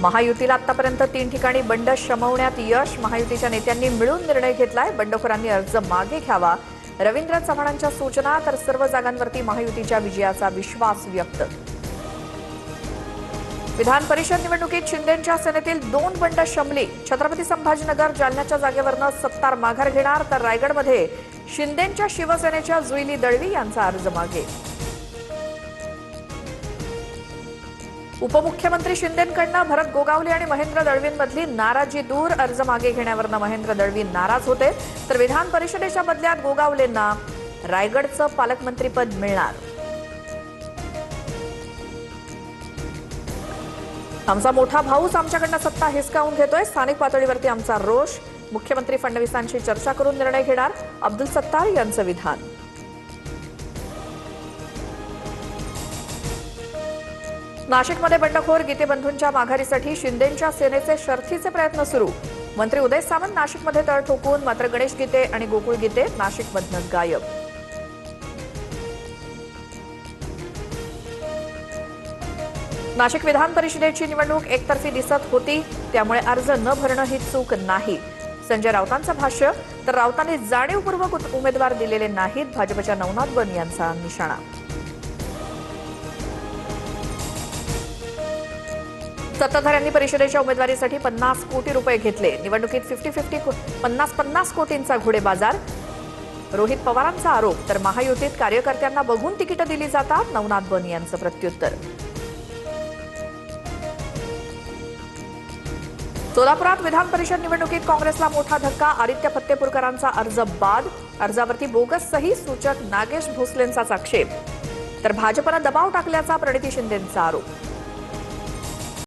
महायुतीला आतापर्यंत 3 ठिकाणी बंड शमवण्यात यश. महायुतीच्या नेत्यांनी मिळून निर्णय घेतलाय. बंडखोरांनी अर्ज मागे घ्यावा. रवींद्र चव्हाणांच्या सूचना. तर सर्व जागांवरती महायुतीच्या विजयाचा विश्वास व्यक्त. विधान परिषद निवडणुकीत शिंदेंच्या सेनेतील 2 बंड शमली. छत्रपती संभाजीनगर जालन्याच्या जागेवरनं सत्तार माघार घेणार. तर रायगडमध्ये शिंदेंच्या शिवसेनेच्या जुईली दळवी यांचा अर्ज मागे. उपमुख्यमंत्री शिंदेंकडनं भरत गोगावले आणि महेंद्र दळवींमधली नाराजी दूर. अर्ज मागे घेण्यावरनं महेंद्र दळवी नाराज होते. तर विधान परिषदेच्या बदल्यात गोगावलेंना रायगडचं पालकमंत्रीपद मिळणार. आमचा मोठा भाऊच आमच्याकडनं सत्ता हिसकावून घेतोय. स्थानिक पातळीवरती आमचा रोष. मुख्यमंत्री फडणवीसांशी चर्चा करून निर्णय घेणार. अब्दुल सत्तार यांचं विधान. नाशिकमध्ये बंडखोर गीतेबंधूंच्या माघारीसाठी शिंदेंच्या सेनेचे शर्थीचे प्रयत्न सुरू. मंत्री उदय सामंत नाशिकमध्ये तळ ठोकून. मात्र गणेश गीते आणि गोकुळ गीते नाशिकमधनं गायब. नाशिक विधान परिषदेची निवडणूक एकतर्फी दिसत होती. त्यामुळे अर्ज न भरणं ही चूक नाही. संजय राऊतांचं भाष्य. तर राऊतांनी जाणीवपूर्वक उमेदवार दिलेले नाहीत. भाजपच्या नवनाथ बन यांचा निशाणा. सत्ताधाऱ्यांनी परिषदेच्या उमेदवारीसाठी 50 कोटी रुपये घेतले. निवडणुकीत 50-50 50-50 कोटींचा घोडेबाजार. रोहित पवारांचा आरोप. तर महायुतीत कार्यकर्त्यांना बघून तिकीटं दिली जातात. नवनाथ बन यांचं प्रत्युत्तर. सोलापुरात विधान परिषद निवडणुकीत काँग्रेसला मोठा धक्का. आदित्य फत्तेपूरकरांचा अर्ज बाद. अर्जावरती बोगस सही. सूचक नागेश भोसलेंचाच आक्षेप. तर भाजपनं दबाव टाकल्याचा प्रणिती शिंदेंचा आरोप.